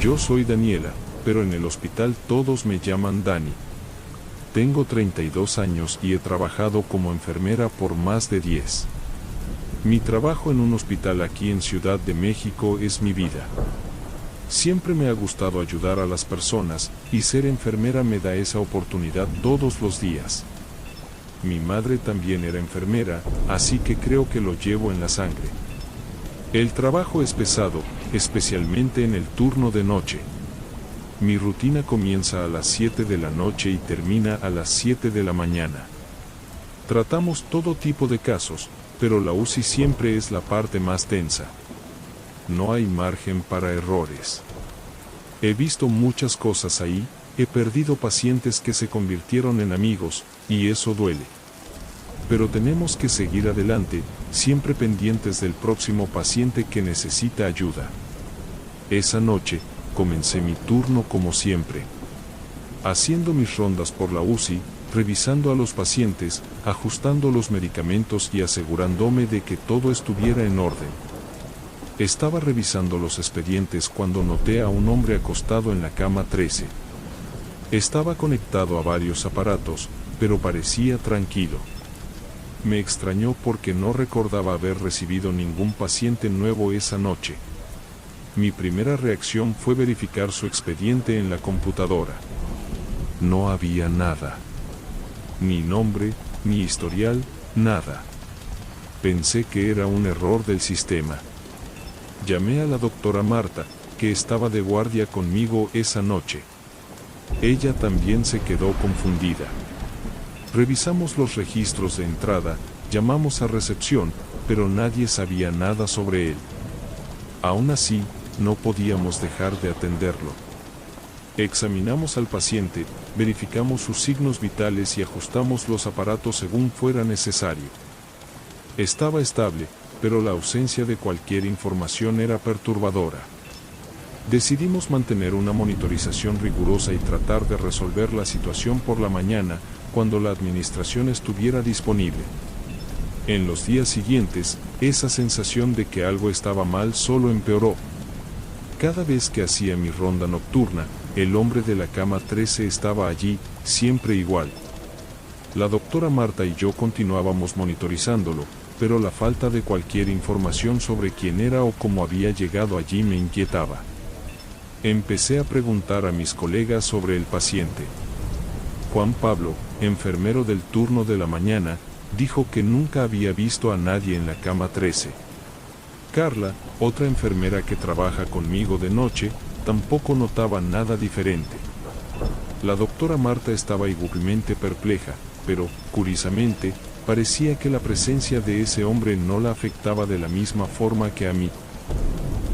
Yo soy Daniela, pero en el hospital todos me llaman Dani. Tengo 32 años y he trabajado como enfermera por más de 10. Mi trabajo en un hospital aquí en Ciudad de México es mi vida. Siempre me ha gustado ayudar a las personas, y ser enfermera me da esa oportunidad todos los días. Mi madre también era enfermera, así que creo que lo llevo en la sangre. El trabajo es pesado, especialmente en el turno de noche. Mi rutina comienza a las 7 de la noche y termina a las 7 de la mañana. Tratamos todo tipo de casos, pero la UCI siempre es la parte más tensa. No hay margen para errores. He visto muchas cosas ahí, he perdido pacientes que se convirtieron en amigos, y eso duele. Pero tenemos que seguir adelante, siempre pendientes del próximo paciente que necesita ayuda. Esa noche, comencé mi turno como siempre. Haciendo mis rondas por la UCI, revisando a los pacientes, ajustando los medicamentos y asegurándome de que todo estuviera en orden. Estaba revisando los expedientes cuando noté a un hombre acostado en la cama 13. Estaba conectado a varios aparatos, pero parecía tranquilo. Me extrañó porque no recordaba haber recibido ningún paciente nuevo esa noche. Mi primera reacción fue verificar su expediente en la computadora. No había nada. Ni nombre, ni historial, nada. Pensé que era un error del sistema. Llamé a la doctora Marta, que estaba de guardia conmigo esa noche. Ella también se quedó confundida. Revisamos los registros de entrada, llamamos a recepción, pero nadie sabía nada sobre él. Aún así, no podíamos dejar de atenderlo. Examinamos al paciente, verificamos sus signos vitales y ajustamos los aparatos según fuera necesario. Estaba estable, pero la ausencia de cualquier información era perturbadora. Decidimos mantener una monitorización rigurosa y tratar de resolver la situación por la mañana, cuando la administración estuviera disponible. En los días siguientes, esa sensación de que algo estaba mal solo empeoró. Cada vez que hacía mi ronda nocturna, el hombre de la cama 13 estaba allí, siempre igual. La doctora Marta y yo continuábamos monitorizándolo, pero la falta de cualquier información sobre quién era o cómo había llegado allí me inquietaba. Empecé a preguntar a mis colegas sobre el paciente. Juan Pablo, enfermero del turno de la mañana, dijo que nunca había visto a nadie en la cama 13. Carla, otra enfermera que trabaja conmigo de noche, tampoco notaba nada diferente. La doctora Marta estaba igualmente perpleja, pero, curiosamente, parecía que la presencia de ese hombre no la afectaba de la misma forma que a mí.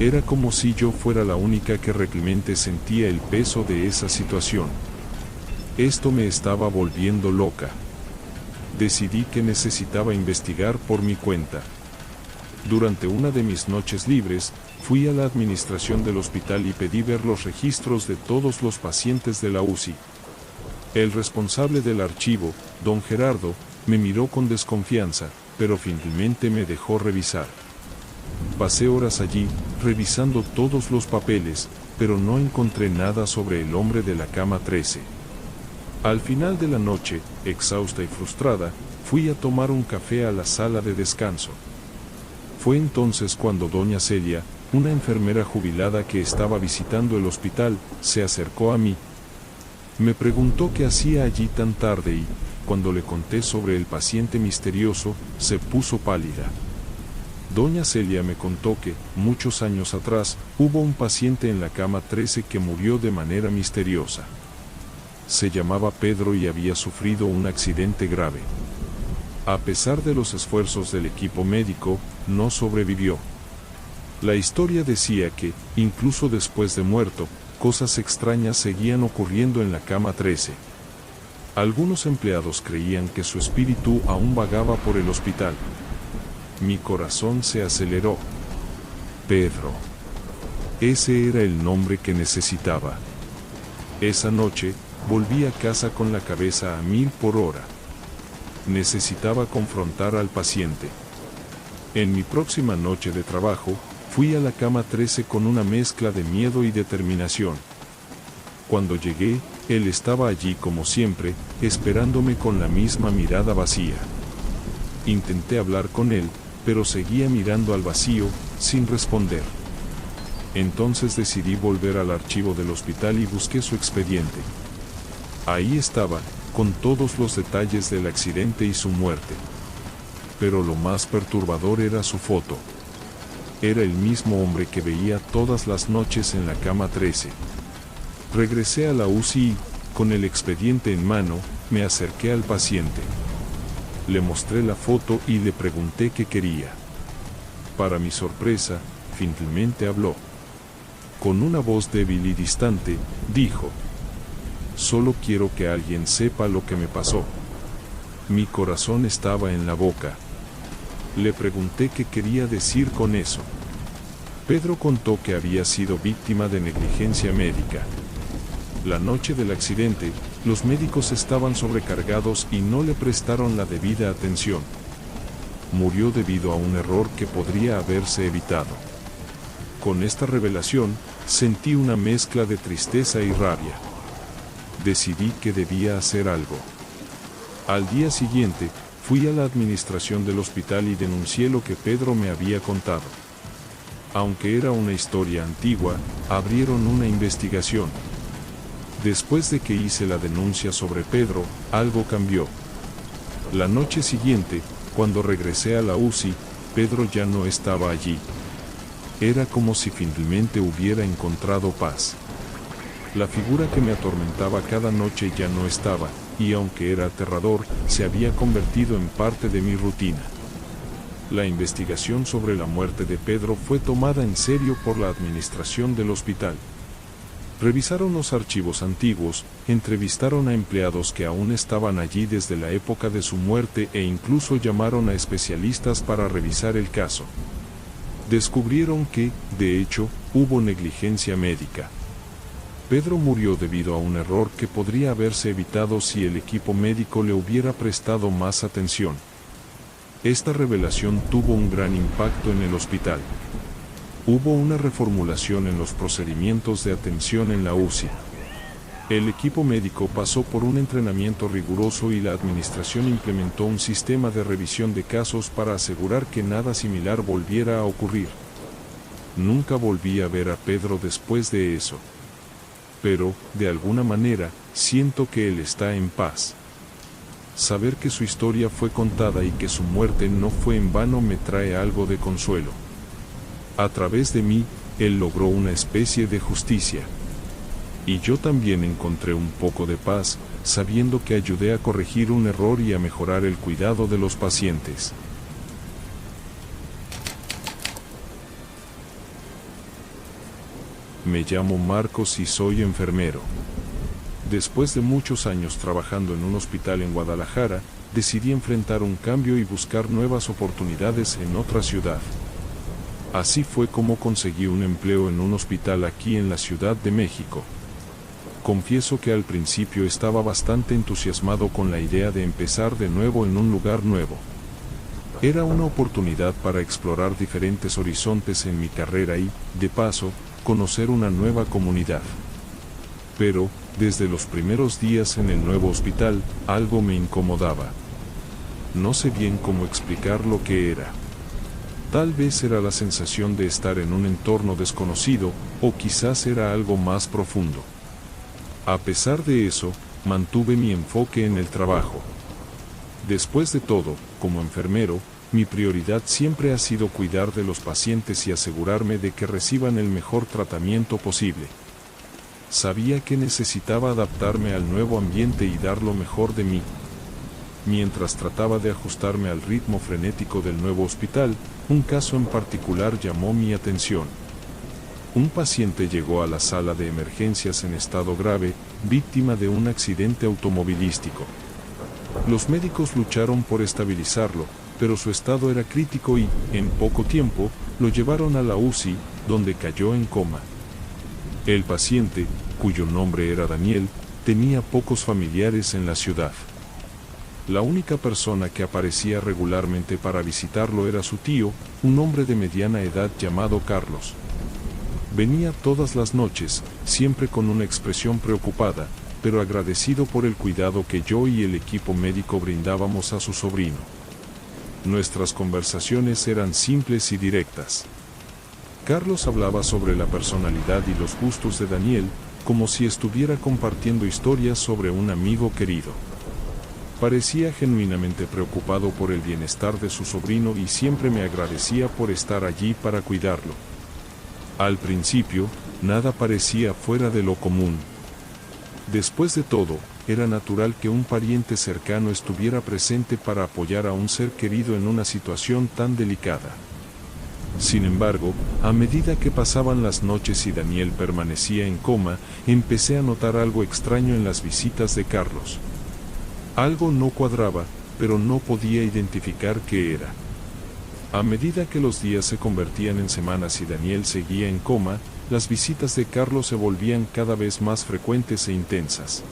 Era como si yo fuera la única que realmente sentía el peso de esa situación. Esto me estaba volviendo loca. Decidí que necesitaba investigar por mi cuenta. Durante una de mis noches libres, fui a la administración del hospital y pedí ver los registros de todos los pacientes de la UCI. El responsable del archivo, don Gerardo, me miró con desconfianza, pero finalmente me dejó revisar. Pasé horas allí, revisando todos los papeles, pero no encontré nada sobre el hombre de la cama 13. Al final de la noche, exhausta y frustrada, fui a tomar un café a la sala de descanso. Fue entonces cuando doña Celia, una enfermera jubilada que estaba visitando el hospital, se acercó a mí. Me preguntó qué hacía allí tan tarde y, cuando le conté sobre el paciente misterioso, se puso pálida. Doña Celia me contó que, muchos años atrás, hubo un paciente en la cama 13 que murió de manera misteriosa. Se llamaba Pedro y había sufrido un accidente grave. A pesar de los esfuerzos del equipo médico, no sobrevivió. La historia decía que, incluso después de muerto, cosas extrañas seguían ocurriendo en la cama 13. Algunos empleados creían que su espíritu aún vagaba por el hospital. Mi corazón se aceleró. Pedro. Ese era el nombre que necesitaba. Esa noche, volví a casa con la cabeza a 1000 por hora. Necesitaba confrontar al paciente. En mi próxima noche de trabajo, Fui a la cama 13 con una mezcla de miedo y determinación. Cuando llegué, él estaba allí como siempre, esperándome con la misma mirada vacía. Intenté hablar con él, pero seguía mirando al vacío, sin responder. Entonces decidí volver al archivo del hospital y busqué su expediente. Ahí estaba, con todos los detalles del accidente y su muerte. Pero lo más perturbador era su foto. Era el mismo hombre que veía todas las noches en la cama 13. Regresé a la UCI y, con el expediente en mano, me acerqué al paciente. Le mostré la foto y le pregunté qué quería. Para mi sorpresa, finalmente habló. Con una voz débil y distante, dijo: «Solo quiero que alguien sepa lo que me pasó». Mi corazón estaba en la boca. Le pregunté qué quería decir con eso. Pedro contó que había sido víctima de negligencia médica. La noche del accidente, los médicos estaban sobrecargados y no le prestaron la debida atención. Murió debido a un error que podría haberse evitado. Con esta revelación, sentí una mezcla de tristeza y rabia. Decidí que debía hacer algo. Al día siguiente, fui a la administración del hospital y denuncié lo que Pedro me había contado. Aunque era una historia antigua, abrieron una investigación. Después de que hice la denuncia sobre Pedro, algo cambió. La noche siguiente, cuando regresé a la UCI, Pedro ya no estaba allí. Era como si finalmente hubiera encontrado paz. La figura que me atormentaba cada noche ya no estaba, y aunque era aterrador, se había convertido en parte de mi rutina. La investigación sobre la muerte de Pedro fue tomada en serio por la administración del hospital. Revisaron los archivos antiguos, entrevistaron a empleados que aún estaban allí desde la época de su muerte e incluso llamaron a especialistas para revisar el caso. Descubrieron que, de hecho, hubo negligencia médica. Pedro murió debido a un error que podría haberse evitado si el equipo médico le hubiera prestado más atención. Esta revelación tuvo un gran impacto en el hospital. Hubo una reformulación en los procedimientos de atención en la UCI. El equipo médico pasó por un entrenamiento riguroso y la administración implementó un sistema de revisión de casos para asegurar que nada similar volviera a ocurrir. Nunca volví a ver a Pedro después de eso. Pero, de alguna manera, siento que él está en paz. Saber que su historia fue contada y que su muerte no fue en vano me trae algo de consuelo. A través de mí, él logró una especie de justicia. Y yo también encontré un poco de paz, sabiendo que ayudé a corregir un error y a mejorar el cuidado de los pacientes. Me llamo Marcos y soy enfermero. Después de muchos años trabajando en un hospital en Guadalajara, decidí enfrentar un cambio y buscar nuevas oportunidades en otra ciudad. Así fue como conseguí un empleo en un hospital aquí en la Ciudad de México. Confieso que al principio estaba bastante entusiasmado con la idea de empezar de nuevo en un lugar nuevo. Era una oportunidad para explorar diferentes horizontes en mi carrera y, de paso, conocer una nueva comunidad. Pero, desde los primeros días en el nuevo hospital, algo me incomodaba. No sé bien cómo explicar lo que era. Tal vez era la sensación de estar en un entorno desconocido, o quizás era algo más profundo. A pesar de eso, mantuve mi enfoque en el trabajo. Después de todo, como enfermero, mi prioridad siempre ha sido cuidar de los pacientes y asegurarme de que reciban el mejor tratamiento posible. Sabía que necesitaba adaptarme al nuevo ambiente y dar lo mejor de mí. Mientras trataba de ajustarme al ritmo frenético del nuevo hospital, un caso en particular llamó mi atención. Un paciente llegó a la sala de emergencias en estado grave, víctima de un accidente automovilístico. Los médicos lucharon por estabilizarlo, pero su estado era crítico y, en poco tiempo, lo llevaron a la UCI, donde cayó en coma. El paciente, cuyo nombre era Daniel, tenía pocos familiares en la ciudad. La única persona que aparecía regularmente para visitarlo era su tío, un hombre de mediana edad llamado Carlos. Venía todas las noches, siempre con una expresión preocupada, pero agradecido por el cuidado que yo y el equipo médico brindábamos a su sobrino. Nuestras conversaciones eran simples y directas. Carlos hablaba sobre la personalidad y los gustos de Daniel, como si estuviera compartiendo historias sobre un amigo querido. Parecía genuinamente preocupado por el bienestar de su sobrino y siempre me agradecía por estar allí para cuidarlo. Al principio, nada parecía fuera de lo común. Después de todo, era natural que un pariente cercano estuviera presente para apoyar a un ser querido en una situación tan delicada. Sin embargo, a medida que pasaban las noches y Daniel permanecía en coma, empecé a notar algo extraño en las visitas de Carlos. Algo no cuadraba, pero no podía identificar qué era. A medida que los días se convertían en semanas y Daniel seguía en coma, las visitas de Carlos se volvían cada vez más frecuentes e intensas.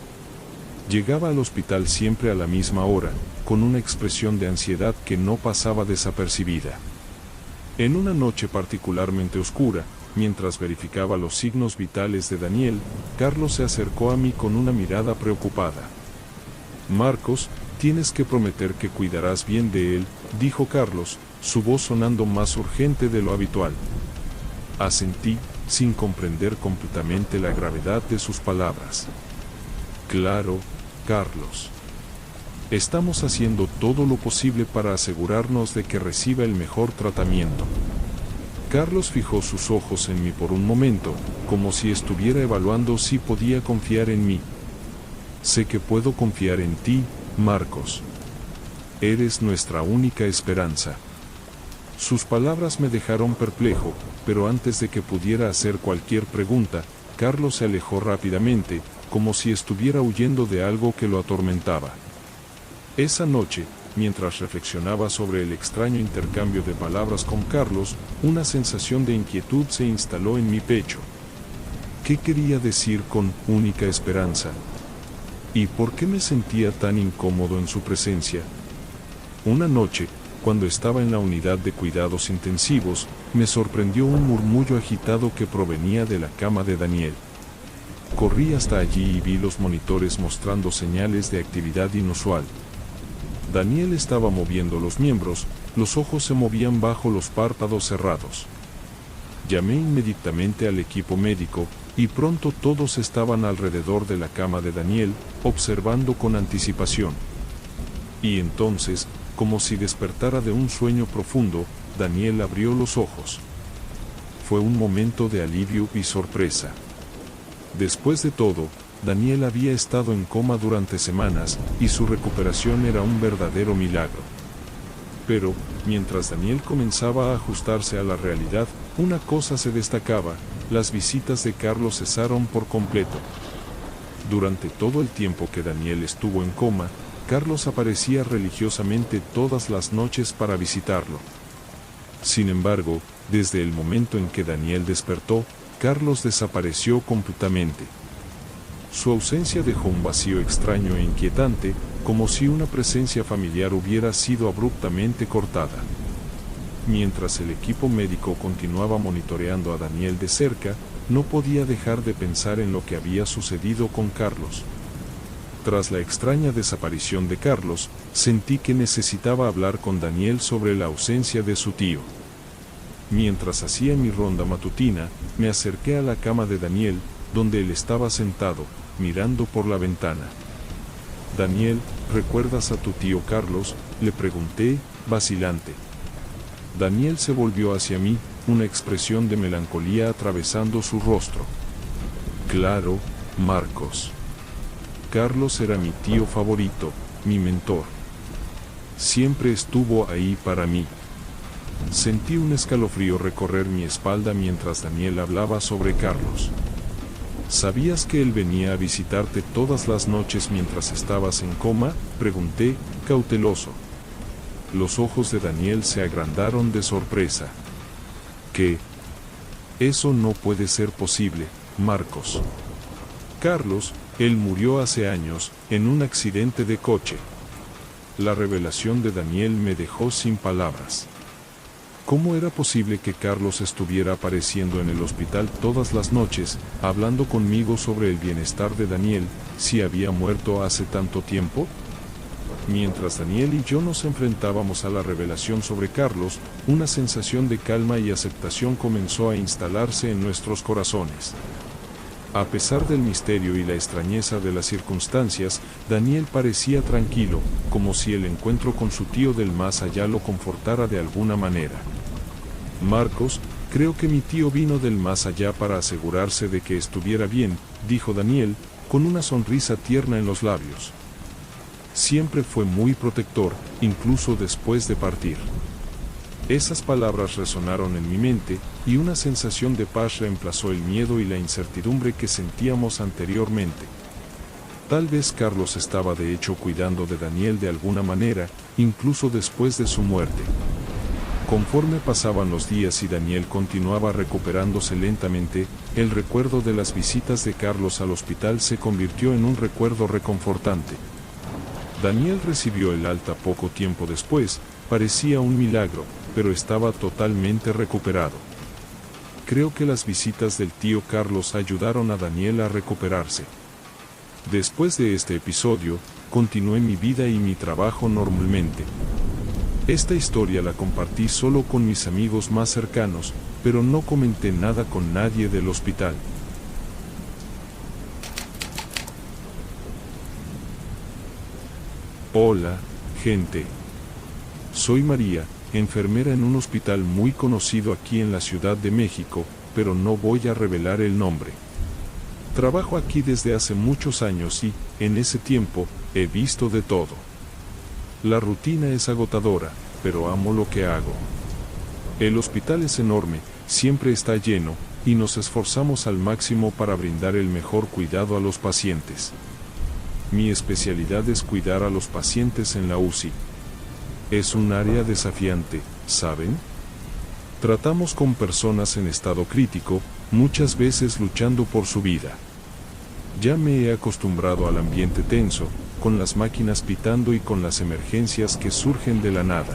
Llegaba al hospital siempre a la misma hora, con una expresión de ansiedad que no pasaba desapercibida. En una noche particularmente oscura, mientras verificaba los signos vitales de Daniel, Carlos se acercó a mí con una mirada preocupada. «Marcos, tienes que prometer que cuidarás bien de él», dijo Carlos, su voz sonando más urgente de lo habitual. Asentí, sin comprender completamente la gravedad de sus palabras. «Claro, Carlos. Estamos haciendo todo lo posible para asegurarnos de que reciba el mejor tratamiento». Carlos fijó sus ojos en mí por un momento, como si estuviera evaluando si podía confiar en mí. «Sé que puedo confiar en ti, Marcos. Eres nuestra única esperanza». Sus palabras me dejaron perplejo, pero antes de que pudiera hacer cualquier pregunta, Carlos se alejó rápidamente, como si estuviera huyendo de algo que lo atormentaba. Esa noche, mientras reflexionaba sobre el extraño intercambio de palabras con Carlos, una sensación de inquietud se instaló en mi pecho. ¿Qué quería decir con única esperanza? ¿Y por qué me sentía tan incómodo en su presencia? Una noche, cuando estaba en la unidad de cuidados intensivos, me sorprendió un murmullo agitado que provenía de la cama de Daniel. Corrí hasta allí y vi los monitores mostrando señales de actividad inusual. Daniel estaba moviendo los miembros, los ojos se movían bajo los párpados cerrados. Llamé inmediatamente al equipo médico, y pronto todos estaban alrededor de la cama de Daniel, observando con anticipación. Y entonces, como si despertara de un sueño profundo, Daniel abrió los ojos. Fue un momento de alivio y sorpresa. Después de todo, Daniel había estado en coma durante semanas, y su recuperación era un verdadero milagro. Pero, mientras Daniel comenzaba a ajustarse a la realidad, una cosa se destacaba: las visitas de Carlos cesaron por completo. Durante todo el tiempo que Daniel estuvo en coma, Carlos aparecía religiosamente todas las noches para visitarlo. Sin embargo, desde el momento en que Daniel despertó, Carlos desapareció completamente. Su ausencia dejó un vacío extraño e inquietante, como si una presencia familiar hubiera sido abruptamente cortada. Mientras el equipo médico continuaba monitoreando a Daniel de cerca, no podía dejar de pensar en lo que había sucedido con Carlos. Tras la extraña desaparición de Carlos, sentí que necesitaba hablar con Daniel sobre la ausencia de su tío. Mientras hacía mi ronda matutina, me acerqué a la cama de Daniel, donde él estaba sentado, mirando por la ventana. «Daniel, ¿recuerdas a tu tío Carlos?», le pregunté, vacilante. Daniel se volvió hacia mí, una expresión de melancolía atravesando su rostro. «Claro, Marcos. Carlos era mi tío favorito, mi mentor. Siempre estuvo ahí para mí». Sentí un escalofrío recorrer mi espalda mientras Daniel hablaba sobre Carlos. «¿Sabías que él venía a visitarte todas las noches mientras estabas en coma?», pregunté, cauteloso. Los ojos de Daniel se agrandaron de sorpresa. «¿Qué? Eso no puede ser posible, Marcos. Carlos, él murió hace años, en un accidente de coche». La revelación de Daniel me dejó sin palabras. ¿Cómo era posible que Carlos estuviera apareciendo en el hospital todas las noches, hablando conmigo sobre el bienestar de Daniel, si había muerto hace tanto tiempo? Mientras Daniel y yo nos enfrentábamos a la revelación sobre Carlos, una sensación de calma y aceptación comenzó a instalarse en nuestros corazones. A pesar del misterio y la extrañeza de las circunstancias, Daniel parecía tranquilo, como si el encuentro con su tío del más allá lo confortara de alguna manera. Marcos, creo que mi tío vino del más allá para asegurarse de que estuviera bien, dijo Daniel, con una sonrisa tierna en los labios. Siempre fue muy protector, incluso después de partir. Esas palabras resonaron en mi mente, y una sensación de paz reemplazó el miedo y la incertidumbre que sentíamos anteriormente. Tal vez Carlos estaba de hecho cuidando de Daniel de alguna manera, incluso después de su muerte. Conforme pasaban los días y Daniel continuaba recuperándose lentamente, el recuerdo de las visitas de Carlos al hospital se convirtió en un recuerdo reconfortante. Daniel recibió el alta poco tiempo después, parecía un milagro, pero estaba totalmente recuperado. Creo que las visitas del tío Carlos ayudaron a Daniel a recuperarse. Después de este episodio, continué mi vida y mi trabajo normalmente. Esta historia la compartí solo con mis amigos más cercanos, pero no comenté nada con nadie del hospital. Hola, gente. Soy María, enfermera en un hospital muy conocido aquí en la Ciudad de México, pero no voy a revelar el nombre. Trabajo aquí desde hace muchos años y, en ese tiempo, he visto de todo. La rutina es agotadora, pero amo lo que hago. El hospital es enorme, siempre está lleno, y nos esforzamos al máximo para brindar el mejor cuidado a los pacientes. Mi especialidad es cuidar a los pacientes en la UCI. Es un área desafiante, ¿saben? Tratamos con personas en estado crítico, muchas veces luchando por su vida. Ya me he acostumbrado al ambiente tenso, con las máquinas pitando y con las emergencias que surgen de la nada.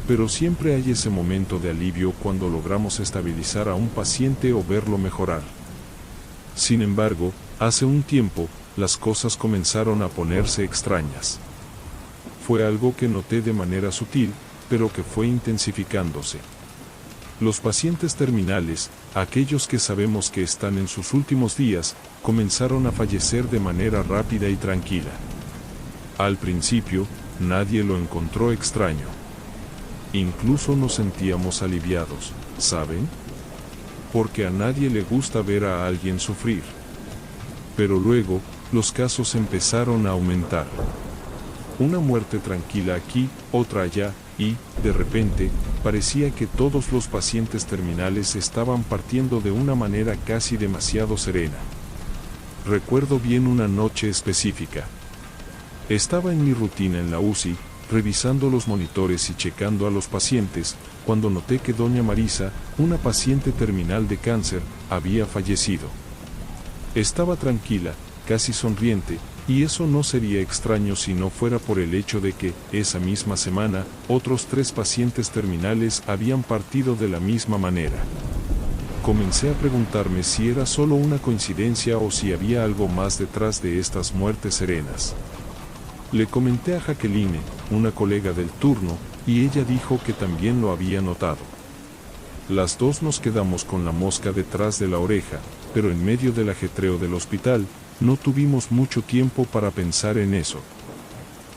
Pero siempre hay ese momento de alivio cuando logramos estabilizar a un paciente o verlo mejorar. Sin embargo, hace un tiempo, las cosas comenzaron a ponerse extrañas. Fue algo que noté de manera sutil, pero que fue intensificándose. Los pacientes terminales, aquellos que sabemos que están en sus últimos días, comenzaron a fallecer de manera rápida y tranquila. Al principio, nadie lo encontró extraño. Incluso nos sentíamos aliviados, ¿saben? Porque a nadie le gusta ver a alguien sufrir. Pero luego, los casos empezaron a aumentar. Una muerte tranquila aquí, otra allá, y, de repente, parecía que todos los pacientes terminales estaban partiendo de una manera casi demasiado serena. Recuerdo bien una noche específica. Estaba en mi rutina en la UCI, revisando los monitores y checando a los pacientes, cuando noté que doña Marisa, una paciente terminal de cáncer, había fallecido. Estaba tranquila, casi sonriente, y eso no sería extraño si no fuera por el hecho de que, esa misma semana, otros 3 pacientes terminales habían partido de la misma manera. Comencé a preguntarme si era solo una coincidencia o si había algo más detrás de estas muertes serenas. Le comenté a Jacqueline, una colega del turno, y ella dijo que también lo había notado. Las dos nos quedamos con la mosca detrás de la oreja, pero en medio del ajetreo del hospital, no tuvimos mucho tiempo para pensar en eso.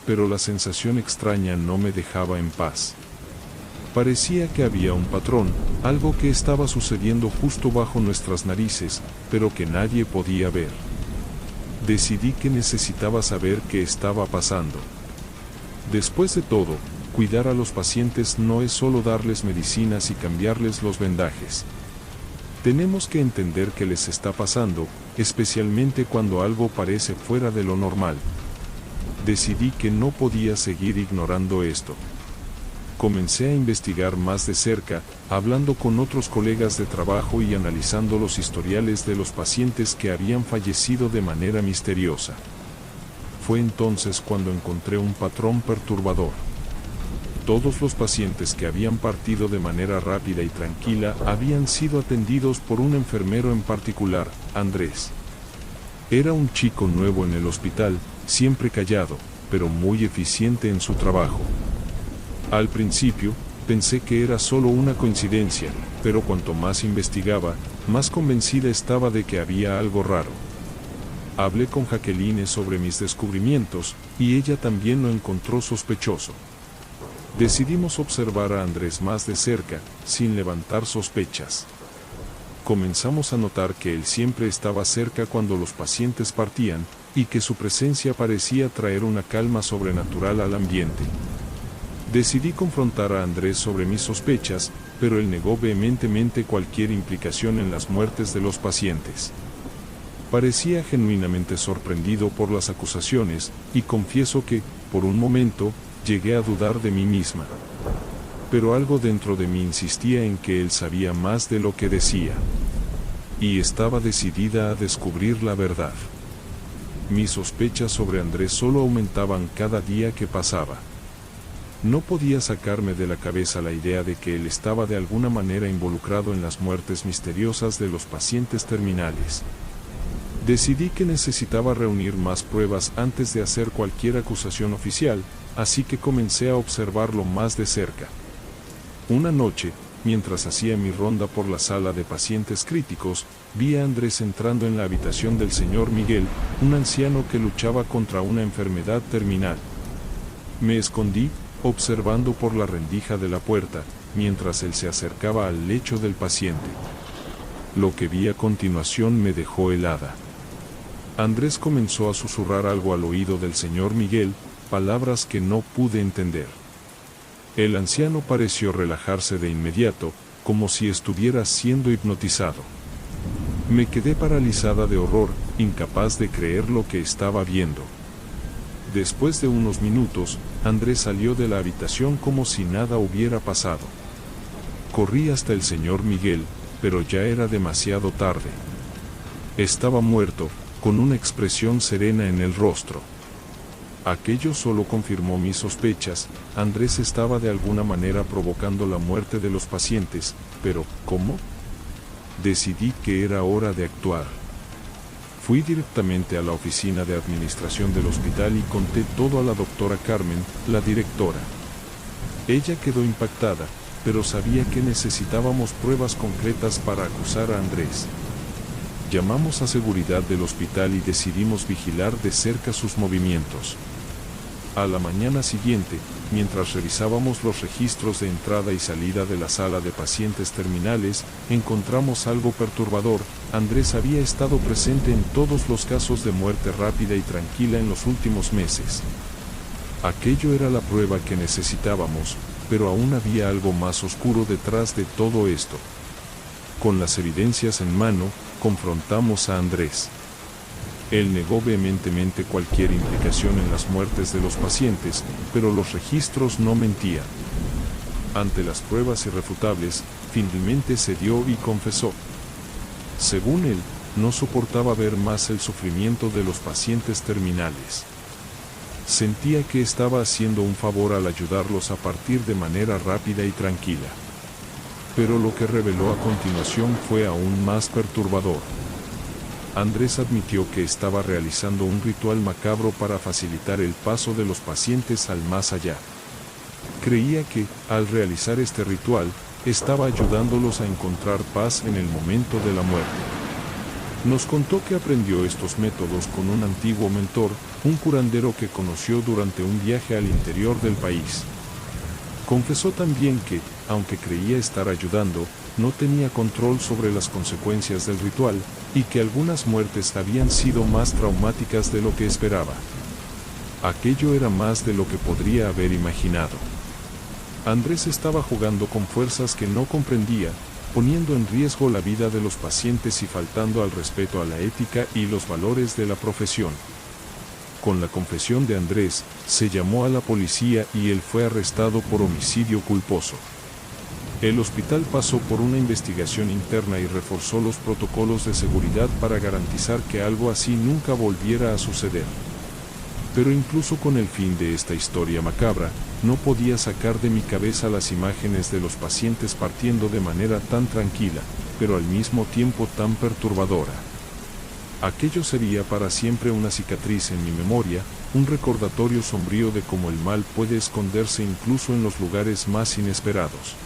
Pero la sensación extraña no me dejaba en paz. Parecía que había un patrón, algo que estaba sucediendo justo bajo nuestras narices, pero que nadie podía ver. Decidí que necesitaba saber qué estaba pasando. Después de todo, cuidar a los pacientes no es solo darles medicinas y cambiarles los vendajes. Tenemos que entender qué les está pasando, especialmente cuando algo parece fuera de lo normal. Decidí que no podía seguir ignorando esto. Comencé a investigar más de cerca, hablando con otros colegas de trabajo y analizando los historiales de los pacientes que habían fallecido de manera misteriosa. fue entonces cuando encontré un patrón perturbador. Todos los pacientes que habían partido de manera rápida y tranquila habían sido atendidos por un enfermero en particular, Andrés. Era un chico nuevo en el hospital, siempre callado, pero muy eficiente en su trabajo. Al principio, pensé que era solo una coincidencia, pero cuanto más investigaba, más convencida estaba de que había algo raro. Hablé con Jacqueline sobre mis descubrimientos, y ella también lo encontró sospechoso. Decidimos observar a Andrés más de cerca, sin levantar sospechas. Comenzamos a notar que él siempre estaba cerca cuando los pacientes partían, y que su presencia parecía traer una calma sobrenatural al ambiente. Decidí confrontar a Andrés sobre mis sospechas, pero él negó vehementemente cualquier implicación en las muertes de los pacientes. Parecía genuinamente sorprendido por las acusaciones, y confieso que, por un momento, llegué a dudar de mí misma. Pero algo dentro de mí insistía en que él sabía más de lo que decía. Y estaba decidida a descubrir la verdad. Mis sospechas sobre Andrés solo aumentaban cada día que pasaba. No podía sacarme de la cabeza la idea de que él estaba de alguna manera involucrado en las muertes misteriosas de los pacientes terminales. Decidí que necesitaba reunir más pruebas antes de hacer cualquier acusación oficial, así que comencé a observarlo más de cerca. Una noche, mientras hacía mi ronda por la sala de pacientes críticos, vi a Andrés entrando en la habitación del señor Miguel, un anciano que luchaba contra una enfermedad terminal. Me escondí, observando por la rendija de la puerta, mientras él se acercaba al lecho del paciente. Lo que vi a continuación me dejó helada. Andrés comenzó a susurrar algo al oído del señor Miguel, palabras que no pude entender. El anciano pareció relajarse de inmediato, como si estuviera siendo hipnotizado. Me quedé paralizada de horror, incapaz de creer lo que estaba viendo. Después de unos minutos, Andrés salió de la habitación como si nada hubiera pasado. Corrí hasta el señor Miguel, pero ya era demasiado tarde. Estaba muerto, con una expresión serena en el rostro. Aquello solo confirmó mis sospechas. Andrés estaba de alguna manera provocando la muerte de los pacientes, pero ¿cómo? Decidí que era hora de actuar. Fui directamente a la oficina de administración del hospital y conté todo a la doctora Carmen, la directora. Ella quedó impactada, pero sabía que necesitábamos pruebas concretas para acusar a Andrés. Llamamos a seguridad del hospital y decidimos vigilar de cerca sus movimientos. A la mañana siguiente, mientras revisábamos los registros de entrada y salida de la sala de pacientes terminales, encontramos algo perturbador. Andrés había estado presente en todos los casos de muerte rápida y tranquila en los últimos meses. Aquello era la prueba que necesitábamos, pero aún había algo más oscuro detrás de todo esto. Con las evidencias en mano, confrontamos a Andrés. Él negó vehementemente cualquier implicación en las muertes de los pacientes, pero los registros no mentían. Ante las pruebas irrefutables, finalmente cedió y confesó. Según él, no soportaba ver más el sufrimiento de los pacientes terminales. Sentía que estaba haciendo un favor al ayudarlos a partir de manera rápida y tranquila. Pero lo que reveló a continuación fue aún más perturbador. Andrés admitió que estaba realizando un ritual macabro para facilitar el paso de los pacientes al más allá. Creía que, al realizar este ritual, estaba ayudándolos a encontrar paz en el momento de la muerte. Nos contó que aprendió estos métodos con un antiguo mentor, un curandero que conoció durante un viaje al interior del país. Confesó también que, aunque creía estar ayudando, no tenía control sobre las consecuencias del ritual, y que algunas muertes habían sido más traumáticas de lo que esperaba. Aquello era más de lo que podría haber imaginado. Andrés estaba jugando con fuerzas que no comprendía, poniendo en riesgo la vida de los pacientes y faltando al respeto a la ética y los valores de la profesión. Con la confesión de Andrés, se llamó a la policía y él fue arrestado por homicidio culposo. El hospital pasó por una investigación interna y reforzó los protocolos de seguridad para garantizar que algo así nunca volviera a suceder. Pero incluso con el fin de esta historia macabra, no podía sacar de mi cabeza las imágenes de los pacientes partiendo de manera tan tranquila, pero al mismo tiempo tan perturbadora. Aquello sería para siempre una cicatriz en mi memoria, un recordatorio sombrío de cómo el mal puede esconderse incluso en los lugares más inesperados.